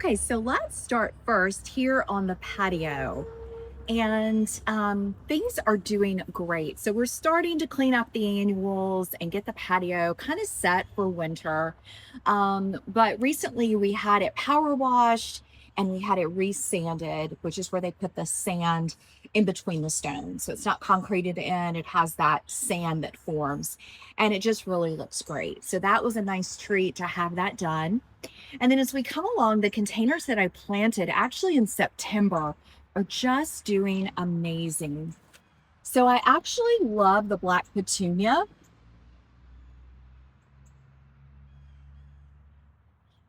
Okay, so let's start first here on the patio. And things are doing great. So we're starting to clean up the annuals and get the patio kind of set for winter. But recently we had it power washed and we had it resanded, which is where they put the sand in between the stones. So it's not concreted in, it has that sand that forms and it just really looks great. So that was a nice treat to have that done. And then as we come along, the containers that I planted actually in September are just doing amazing. So I actually love the black petunia.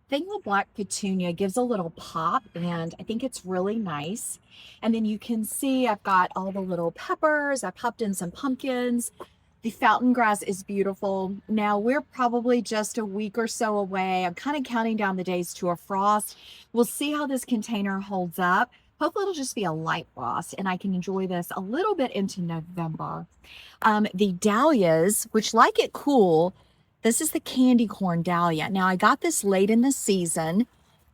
I think the black petunia gives a little pop and I think it's really nice. And then you can see I've got all the little peppers. I popped in some pumpkins. The fountain grass is beautiful. Now we're probably just a week or so away. I'm kind of counting down the days to a frost. We'll see how this container holds up. Hopefully it'll just be a light frost and I can enjoy this a little bit into November. The dahlias, which like it cool, this is the candy corn dahlia. Now I got this late in the season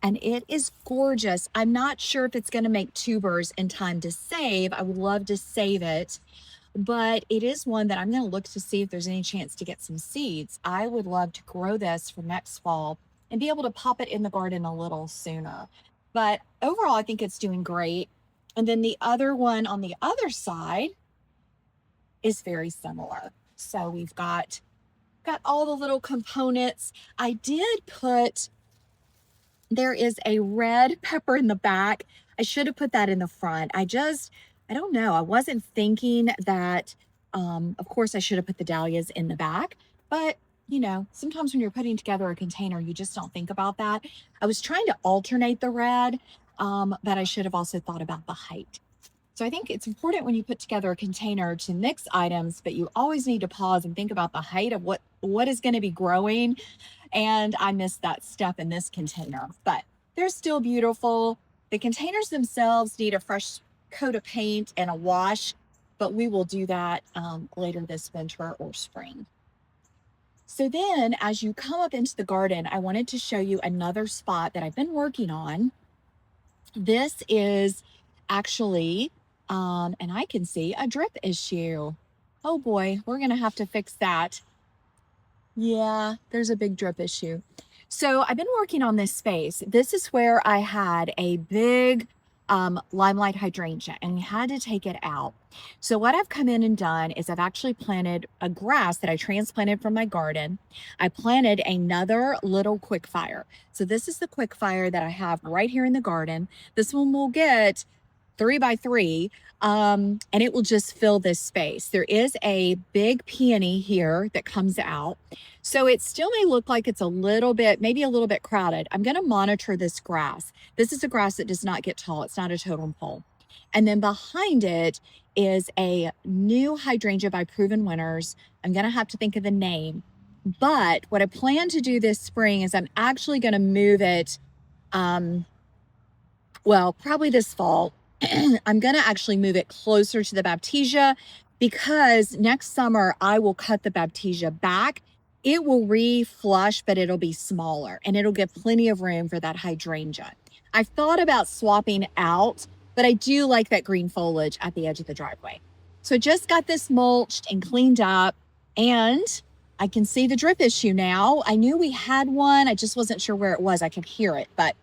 and it is gorgeous. I'm not sure if it's going to make tubers in time to save. I would love to save it, but it is one that I'm going to look to see if there's any chance to get some seeds. I would love to grow this for next fall and be able to pop it in the garden a little sooner. But overall, I think it's doing great. And then the other one on the other side is very similar. So we've got all the little components. I did put, there is a red pepper in the back. I should have put that in the front. I don't know. I wasn't thinking that, of course I should have put the dahlias in the back, but you know, sometimes when you're putting together a container, you just don't think about that. I was trying to alternate the red, but I should have also thought about the height. So I think it's important when you put together a container to mix items, but you always need to pause and think about the height of what is going to be growing. And I missed that step in this container, but they're still beautiful. The containers themselves need a fresh coat of paint and a wash, but we will do that later this winter or spring. So then as you come up into the garden, I wanted to show you another spot that I've been working on. This is actually, and I can see a drip issue. Oh boy, we're going to have to fix that. Yeah, there's a big drip issue. So I've been working on this space. This is where I had a big limelight hydrangea and we had to take it out. So what I've come in and done is I've actually planted a grass that I transplanted from my garden. I planted another little quickfire. So this is the quickfire that I have right here in the garden. This one will get 3 by 3 and it will just fill this space. There is a big peony here that comes out. So it still may look like it's a little bit, maybe a little bit crowded. I'm going to monitor this grass. This is a grass that does not get tall. It's not a totem pole. And then behind it is a new hydrangea by Proven Winners. I'm going to have to think of the name. But what I plan to do this spring is I'm actually going to move it, well, probably this fall. I'm going to actually move it closer to the Baptisia because next summer I will cut the Baptisia back. It will re-flush, but it'll be smaller and it'll give plenty of room for that hydrangea. I've thought about swapping out, but I do like that green foliage at the edge of the driveway. So I just got this mulched and cleaned up and I can see the drip issue now. I knew we had one. I just wasn't sure where it was. I could hear it, but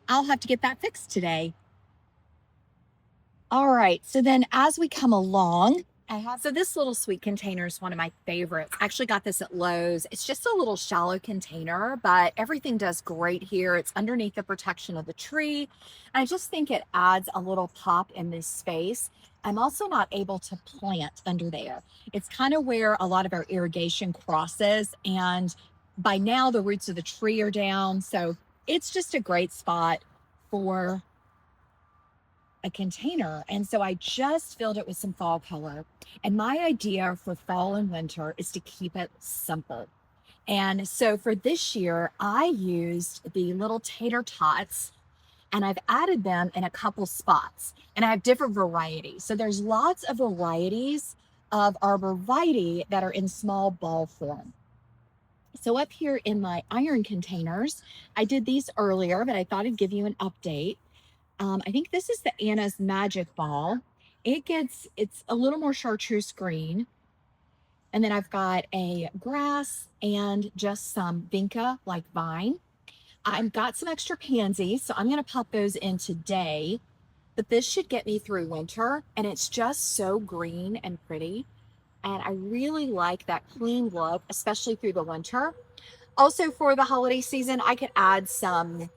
I'll have to get that fixed today. All right, so then as we come along, so this little sweet container is one of my favorites. I actually got this at Lowe's. It's just a little shallow container, but everything does great here. It's underneath the protection of the tree. And I just think it adds a little pop in this space. I'm also not able to plant under there. It's kind of where a lot of our irrigation crosses. And by now the roots of the tree are down. So it's just a great spot for a container. And so I just filled it with some fall color. And my idea for fall and winter is to keep it simple. And so for this year, I used the little tater tots and I've added them in a couple spots and I have different varieties. So there's lots of varieties of arborvitae that are in small ball form. So up here in my iron containers, I did these earlier, but I thought I'd give you an update. I think this is the Anna's Magic Ball. It's a little more chartreuse green. And then I've got a grass and just some vinca like vine. I've got some extra pansies, so I'm going to pop those in today. But this should get me through winter, and it's just so green and pretty. And I really like that clean look, especially through the winter. Also, for the holiday season, I could add some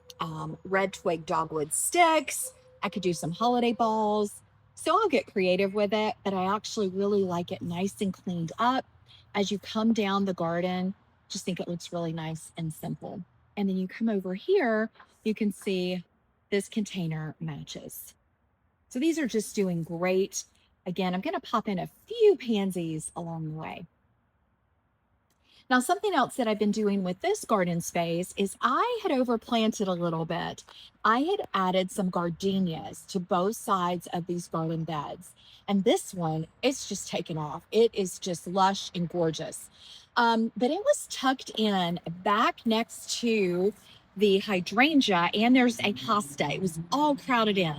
red twig dogwood sticks. I could do some holiday balls. So I'll get creative with it, but I actually really like it nice and cleaned up. As you come down the garden, just think it looks really nice and simple. And then you come over here, you can see this container matches. So these are just doing great. Again, I'm going to pop in a few pansies along the way. Now, something else that I've been doing with this garden space is I had overplanted a little bit. I had added some gardenias to both sides of these garden beds. And this one, it's just taken off. It is just lush and gorgeous. But it was tucked in back next to the hydrangea, and there's a hosta. It was all crowded in.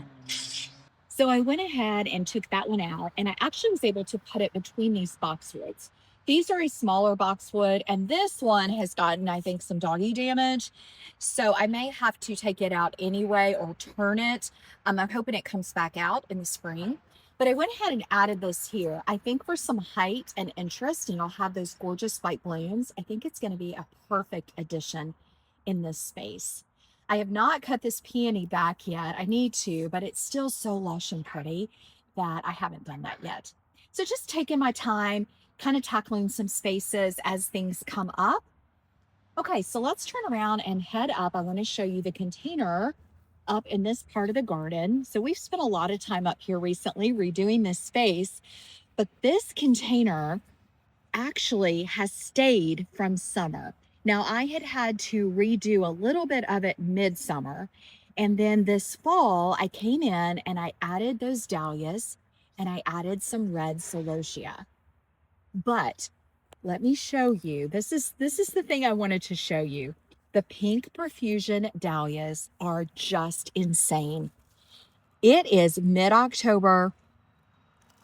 So I went ahead and took that one out, and I actually was able to put it between these boxwoods. These are a smaller boxwood, and this one has gotten, I think, some doggy damage. So I may have to take it out anyway or turn it. I'm hoping it comes back out in the spring. But I went ahead and added this here. I think for some height and interest, and I'll have those gorgeous white blooms. I think it's going to be a perfect addition in this space. I have not cut this peony back yet. I need to, but it's still so lush and pretty that I haven't done that yet. So just taking my time, kind of tackling some spaces as things come up. Okay, so let's turn around and head up. I want to show you the container up in this part of the garden. So we've spent a lot of time up here recently redoing this space, but this container actually has stayed from summer. Now, I had to redo a little bit of it midsummer. And then this fall, I came in and I added those dahlias and I added some red celosia. But let me show you. This is the thing I wanted to show you. The pink profusion dahlias are just insane. It is mid-October.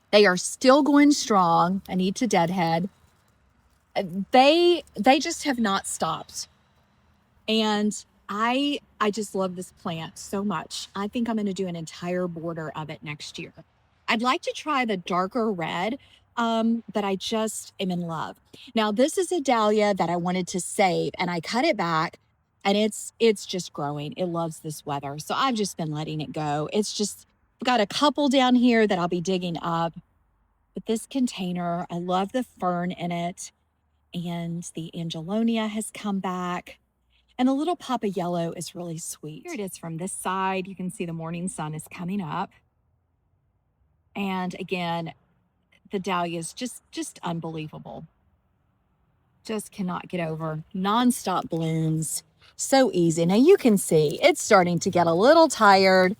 They are still going strong. I need to deadhead. They just have not stopped. And I just love this plant so much. I think I'm going to do an entire border of it next year. I'd like to try the darker red, but I just am in love. Now, this is a dahlia that I wanted to save, and I cut it back, and it's just growing. It loves this weather. So I've just been letting it go. It's just, I've got a couple down here that I'll be digging up. But this container, I love the fern in it. And the Angelonia has come back. And the little pop of yellow is really sweet. Here it is from this side. You can see the morning sun is coming up. And again, the dahlia is just unbelievable. Just cannot get over nonstop blooms. So easy. Now you can see it's starting to get a little tired,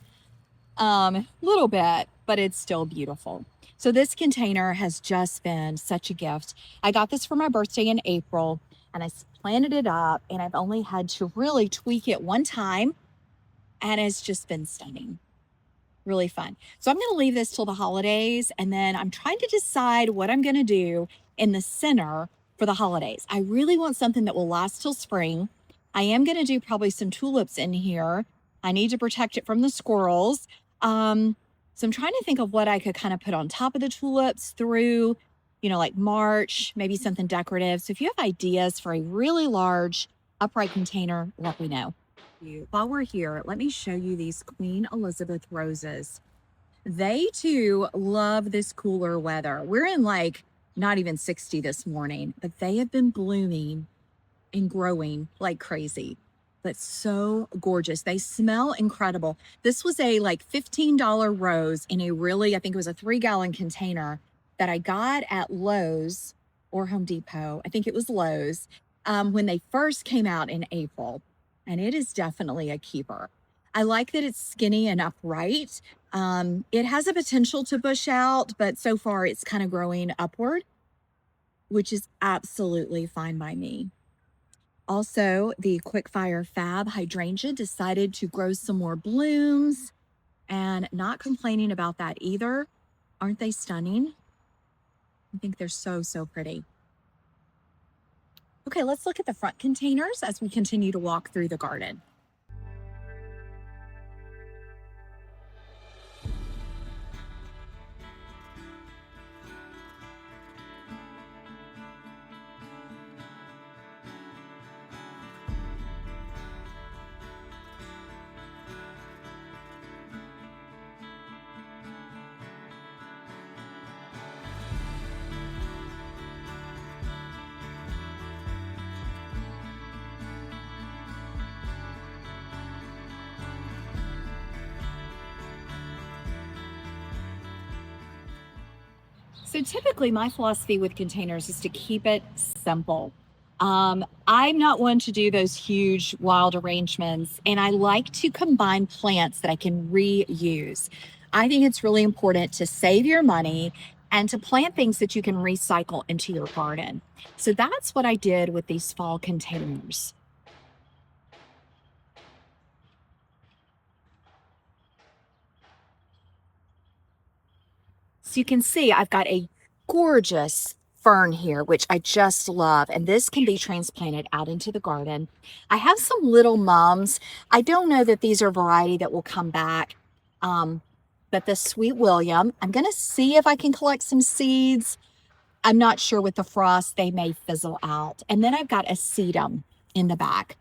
little bit, but it's still beautiful. So this container has just been such a gift. I got this for my birthday in April, and I planted it up, and I've only had to really tweak it one time, and it's just been stunning. Really fun. So I'm going to leave this till the holidays, and then I'm trying to decide what I'm going to do in the center for the holidays. I really want something that will last till spring. I am going to do probably some tulips in here. I need to protect it from the squirrels. So I'm trying to think of what I could kind of put on top of the tulips through, like March, maybe something decorative. So if you have ideas for a really large upright container, let me know. While we're here, let me show you these Queen Elizabeth roses. They too love this cooler weather. We're in like not even 60 this morning, but they have been blooming and growing like crazy. But so gorgeous. They smell incredible. This was a like $15 rose in a really, I think it was a 3-gallon container that I got at Lowe's or Home Depot. I think it was Lowe's when they first came out in April. And it is definitely a keeper. I like that it's skinny and upright. It has a potential to bush out, but so far it's kind of growing upward, which is absolutely fine by me. Also, the Quickfire Fab hydrangea decided to grow some more blooms, and not complaining about that either. Aren't they stunning? I think they're so, so pretty. Okay, let's look at the front containers as we continue to walk through the garden. So typically my philosophy with containers is to keep it simple. I'm not one to do those huge wild arrangements, and I like to combine plants that I can reuse. I think it's really important to save your money and to plant things that you can recycle into your garden. So that's what I did with these fall containers. So you can see I've got a gorgeous fern here, which I just love. And this can be transplanted out into the garden. I have some little mums. I don't know that these are a variety that will come back. But the Sweet William, I'm going to see if I can collect some seeds. I'm not sure with the frost, they may fizzle out. And then I've got a sedum in the back.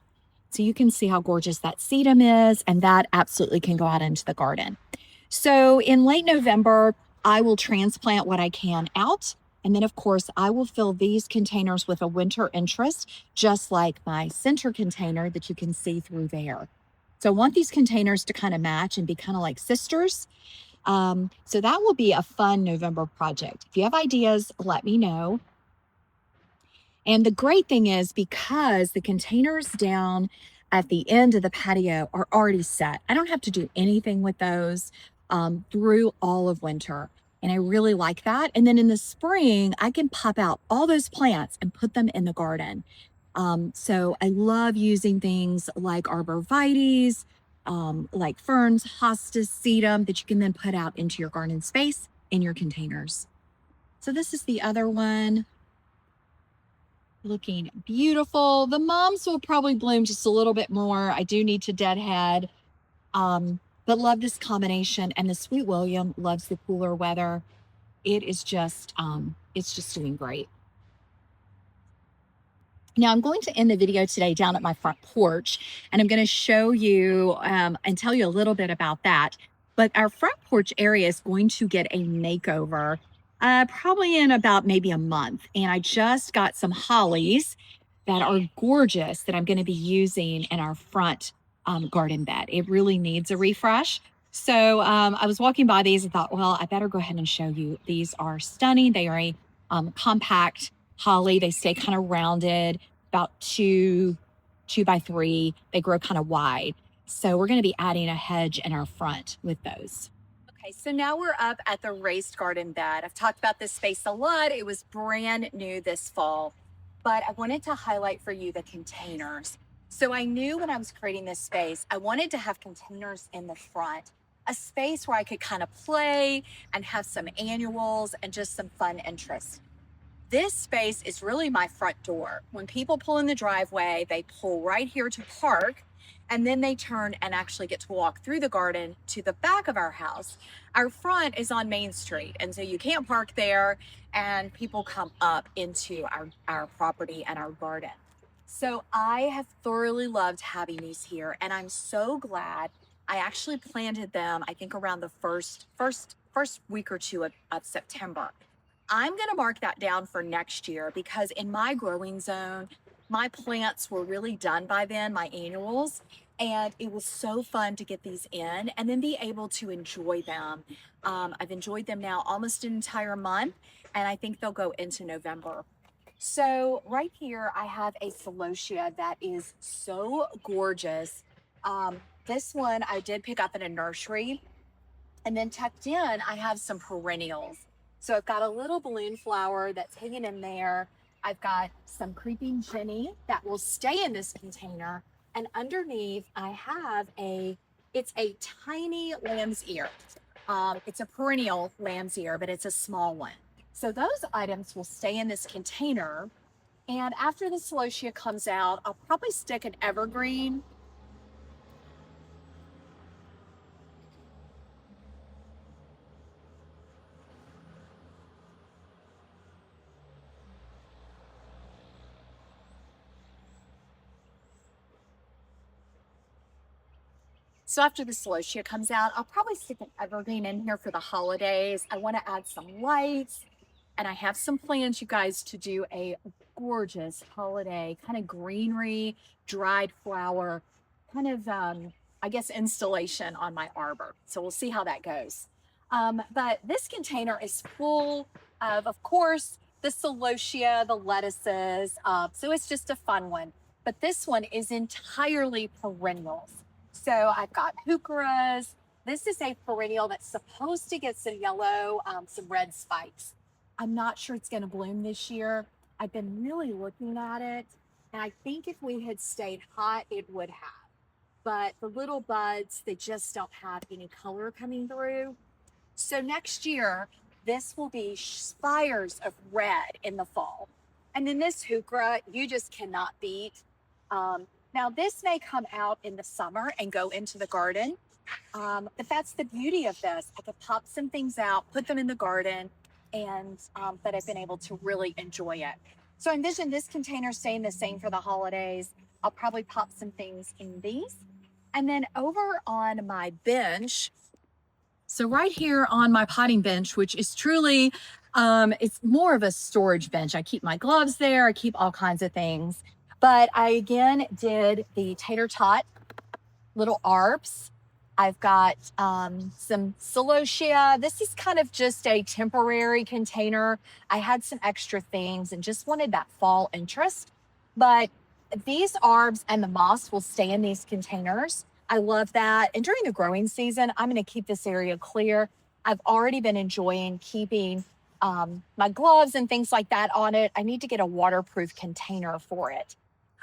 So you can see how gorgeous that sedum is. And that absolutely can go out into the garden. So in late November, I will transplant what I can out. And then, of course, I will fill these containers with a winter interest, just like my center container that you can see through there. So I want these containers to kind of match and be kind of like sisters. So that will be a fun November project. If you have ideas, let me know. And the great thing is, because the containers down at the end of the patio are already set, I don't have to do anything with those through all of winter. And I really like that. And then in the spring, I can pop out all those plants and put them in the garden. So I love using things like arborvitaes, like ferns, hostas, sedum that you can then put out into your garden space in your containers. So this is the other one, looking beautiful. The mums will probably bloom just a little bit more. I do need to deadhead, but love this combination. And the Sweet William loves the cooler weather. It is just, it's just doing great. Now I'm going to end the video today down at my front porch, and I'm going to show you and tell you a little bit about that. But our front porch area is going to get a makeover probably in about maybe a month. And I just got some hollies that are gorgeous that I'm going to be using in our front garden bed. It really needs a refresh. So I was walking by these and thought, well, I better go ahead and show you. These are stunning. They are a compact holly. They stay kind of rounded, about two by three. They grow kind of wide. So we're going to be adding a hedge in our front with those. Okay, so now we're up at the raised garden bed. I've talked about this space a lot. It was brand new this fall, but I wanted to highlight for you the containers. So I knew when I was creating this space, I wanted to have containers in the front, a space where I could kind of play and have some annuals and just some fun interests. This space is really my front door. When people pull in the driveway, they pull right here to park, and then they turn and actually get to walk through the garden to the back of our house. Our front is on Main Street, and so you can't park there, and people come up into our property and our garden. So I have thoroughly loved having these here, and I'm so glad I actually planted them, I think around the first week or two of September. I'm going to mark that down for next year, because in my growing zone, my plants were really done by then, my annuals, and it was so fun to get these in and then be able to enjoy them. I've enjoyed them now almost an entire month, and I think they'll go into November. So right here, I have a celosia that is so gorgeous. This one I did pick up in a nursery. And then tucked in, I have some perennials. So I've got a little balloon flower that's hanging in there. I've got some creeping Jenny that will stay in this container. And underneath, I have it's a tiny lamb's ear. It's a perennial lamb's ear, but it's a small one. So those items will stay in this container. And after the celosia comes out, I'll probably stick an evergreen. So after the celosia comes out, I'll probably stick an evergreen in here for the holidays. I want to add some lights, and I have some plans, you guys, to do a gorgeous holiday kind of greenery, dried flower, kind of, I guess, installation on my arbor. So we'll see how that goes. But this container is full of course, the celosia, the lettuces. So it's just a fun one. But this one is entirely perennials. So I've got heucheras. This is a perennial that's supposed to get some yellow, some red spikes. I'm not sure it's going to bloom this year. I've been really looking at it, and I think if we had stayed hot, it would have. But the little buds, they just don't have any color coming through. So next year, this will be spires of red in the fall. And then this heuchera, you just cannot beat. Now, this may come out in the summer and go into the garden. But that's the beauty of this. I could pop some things out, put them in the garden, and that I've been able to really enjoy it. So I envision this container staying the same for the holidays. I'll probably pop some things in these. And then over on my bench, so right here on my potting bench, which is truly, it's more of a storage bench. I keep my gloves there. I keep all kinds of things. But I again did the tater tot little arbs. I've got some celosia. This is kind of just a temporary container. I had some extra things and just wanted that fall interest. But these arbs and the moss will stay in these containers. I love that. And during the growing season, I'm going to keep this area clear. I've already been enjoying keeping my gloves and things like that on it. I need to get a waterproof container for it.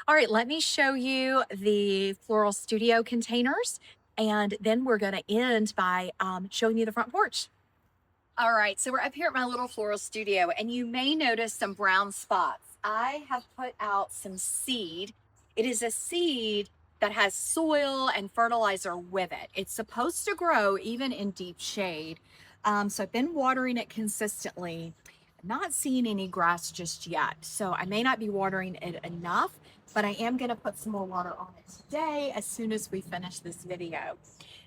All right, let me show you the Floral Studio containers, and then we're going to end by showing you the front porch. All right, so we're up here at my little floral studio, and you may notice some brown spots. I have put out some seed. It is a seed that has soil and fertilizer with it. It's supposed to grow even in deep shade. So I've been watering it consistently. Not seeing any grass just yet, so I may not be watering it enough, but I am going to put some more water on it today as soon as we finish this video.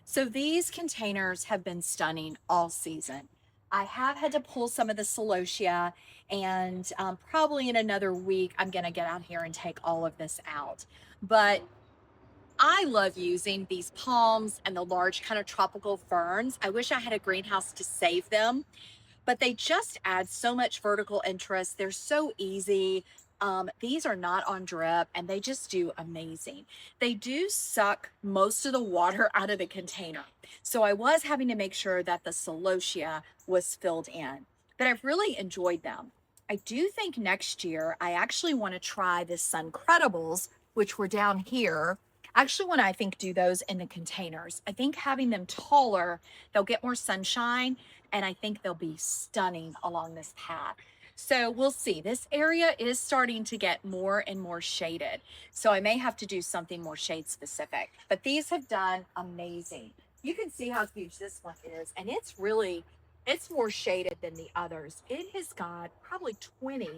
So these containers have been stunning all season. I have had to pull some of the celosia, and probably in another week, I'm going to get out here and take all of this out. But I love using these palms and the large kind of tropical ferns. I wish I had a greenhouse to save them, but they just add so much vertical interest. They're so easy. These are not on drip, and they just do amazing. They do suck most of the water out of the container. So I was having to make sure that the celosia was filled in, but I've really enjoyed them. I do think next year I actually want to try the Suncredibles, which were down here. Actually, when I think do those in the containers, I think having them taller, they'll get more sunshine, and I think they'll be stunning along this path. So we'll see. This area is starting to get more and more shaded. So I may have to do something more shade specific, but these have done amazing. You can see how huge this one is, and it's more shaded than the others. It has got probably 20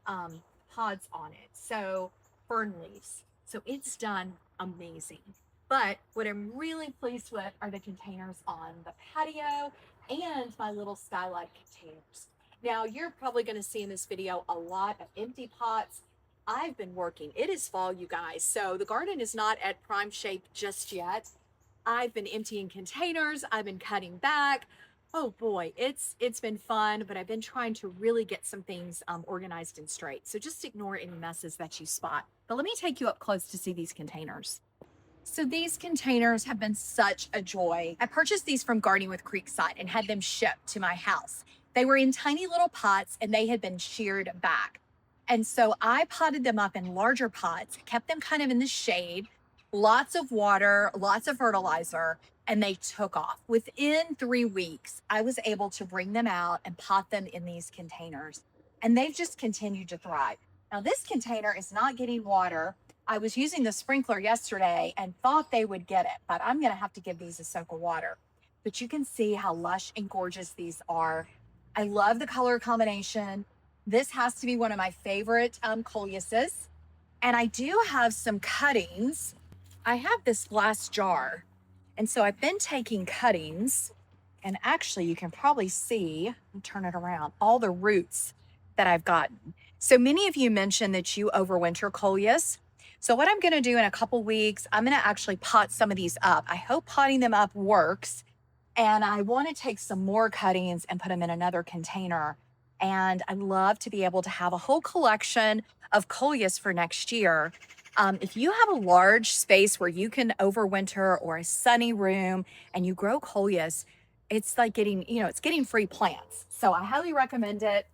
pods on it. So fern leaves. So it's done amazing. But what I'm really pleased with are the containers on the patio and my little skylight containers. Now, you're probably going to see in this video a lot of empty pots. I've been working. It is fall, you guys. So the garden is not at prime shape just yet. I've been emptying containers. I've been cutting back. Oh boy, it's been fun, but I've been trying to really get some things organized and straight. So just ignore any messes that you spot. But let me take you up close to see these containers. So these containers have been such a joy. I purchased these from Gardening with Creekside and had them shipped to my house. They were in tiny little pots, and they had been sheared back. And so I potted them up in larger pots, kept them kind of in the shade, lots of water, lots of fertilizer, and they took off. Within 3 weeks, I was able to bring them out and pot them in these containers, and they've just continued to thrive. Now, this container is not getting water. I was using the sprinkler yesterday and thought they would get it, but I'm going to have to give these a soak of water. But you can see how lush and gorgeous these are. I love the color combination. This has to be one of my favorite Coleuses. And I do have some cuttings. I have this glass jar. And so I've been taking cuttings, and actually you can probably see, let me turn it around, all the roots that I've gotten. So many of you mentioned that you overwinter Coleus. So what I'm gonna do in a couple weeks, I'm gonna actually pot some of these up. I hope potting them up works. And I wanna take some more cuttings and put them in another container. And I'd love to be able to have a whole collection of Coleus for next year. If you have a large space where you can overwinter or a sunny room and you grow Coleus, it's like getting, it's getting free plants. So I highly recommend it.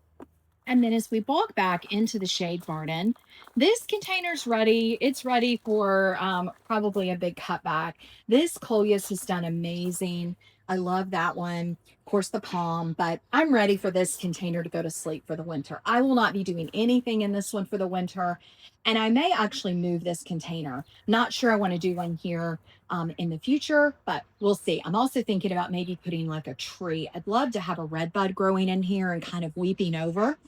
And then as we walk back into the shade garden, this container's ready. It's ready for probably a big cutback. This Coleus has done amazing. I love that one. Of course, the palm, but I'm ready for this container to go to sleep for the winter. I will not be doing anything in this one for the winter. And I may actually move this container. Not sure I want to do one here in the future, but we'll see. I'm also thinking about maybe putting like a tree. I'd love to have a red bud growing in here and kind of weeping over.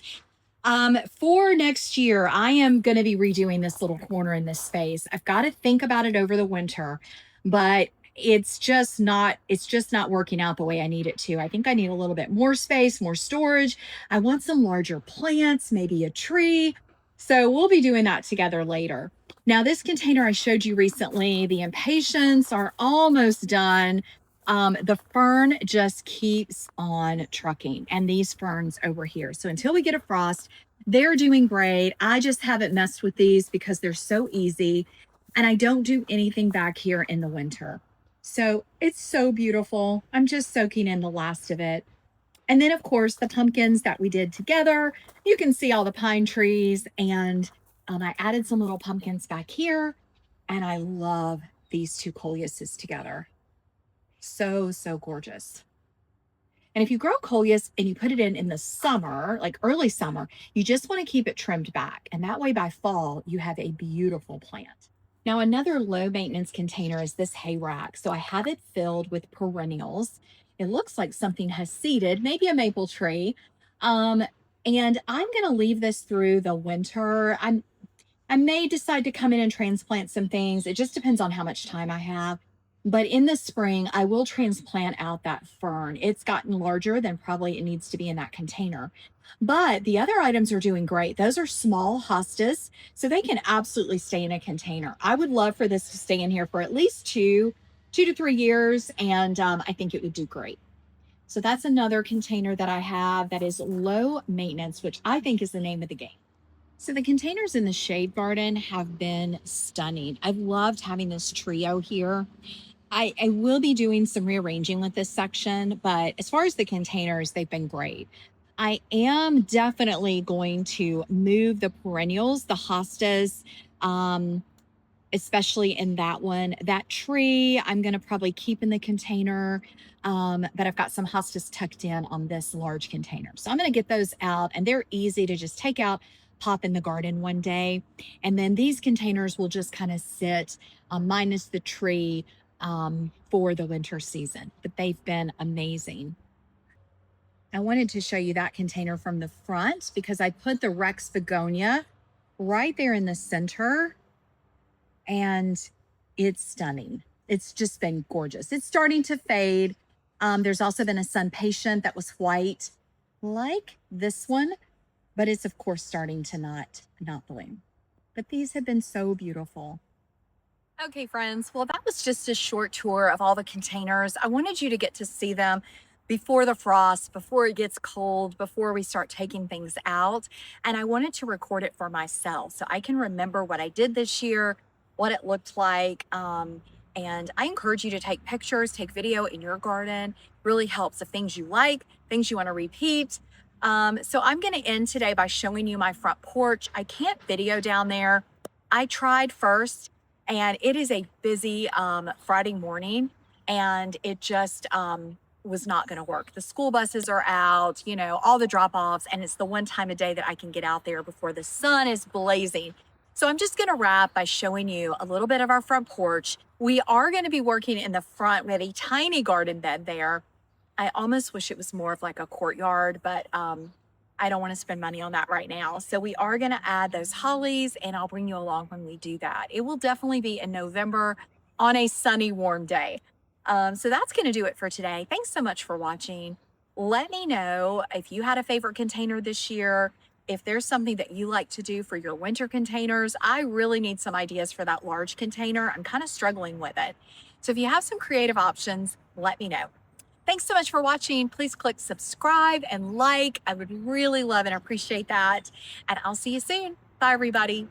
For next year, I am going to be redoing this little corner in this space. I've got to think about it over the winter, but it's just not working out the way I need it to. I think I need a little bit more space, more storage. I want some larger plants, maybe a tree. So we'll be doing that together later. Now, this container I showed you recently, the impatiens are almost done. The fern just keeps on trucking, and these ferns over here. So until we get a frost, they're doing great. I just haven't messed with these because they're so easy, and I don't do anything back here in the winter. So it's so beautiful. I'm just soaking in the last of it. And then, of course, the pumpkins that we did together. You can see all the pine trees, and I added some little pumpkins back here, and I love these two Coleuses together. So, so gorgeous. And if you grow Coleus and you put it in the summer, like early summer, you just want to keep it trimmed back. And that way by fall, you have a beautiful plant. Now, another low maintenance container is this hay rack. So I have it filled with perennials. It looks like something has seeded, maybe a maple tree. Um, and I'm going to leave this through the winter. I may decide to come in and transplant some things. It just depends on how much time I have. But in the spring, I will transplant out that fern. It's gotten larger than probably it needs to be in that container. But the other items are doing great. Those are small hostas, so they can absolutely stay in a container. I would love for this to stay in here for at least two to 3 years, and I think it would do great. So that's another container that I have that is low maintenance, which I think is the name of the game. So the containers in the shade garden have been stunning. I've loved having this trio here. I will be doing some rearranging with this section, but as far as the containers, they've been great. I am definitely going to move the perennials, the hostas, especially in that one. That tree, I'm going to probably keep in the container, but I've got some hostas tucked in on this large container. So I'm going to get those out, and they're easy to just take out, pop in the garden one day. And then these containers will just kind of sit minus the tree for the winter season, but they've been amazing. I wanted to show you that container from the front because I put the Rex begonia right there in the center, and it's stunning. It's just been gorgeous. It's starting to fade. There's also been a sun patient that was white like this one, but it's of course starting to not bloom. But these have been so beautiful. Okay, friends. Well, that was just a short tour of all the containers. I wanted you to get to see them before the frost, before it gets cold, before we start taking things out. And I wanted to record it for myself so I can remember what I did this year, what it looked like. And I encourage you to take pictures, take video in your garden. Really helps if things you like, things you want to repeat. So I'm going to end today by showing you my front porch. I can't video down there. I tried first, and it is a busy Friday morning, and it just was not going to work. The school buses are out, you know, all the drop offs, and it's the one time of day that I can get out there before the sun is blazing. So I'm just going to wrap by showing you a little bit of our front porch. We are going to be working in the front. We have a tiny garden bed there. I almost wish it was more of like a courtyard, but I don't want to spend money on that right now. So we are going to add those hollies, and I'll bring you along when we do that. It will definitely be in November on a sunny, warm day. So that's going to do it for today. Thanks so much for watching. Let me know if you had a favorite container this year, if there's something that you like to do for your winter containers. I really need some ideas for that large container. I'm kind of struggling with it. So if you have some creative options, let me know. Thanks so much for watching. Please click subscribe and like. I would really love and appreciate that. And I'll see you soon. Bye, everybody.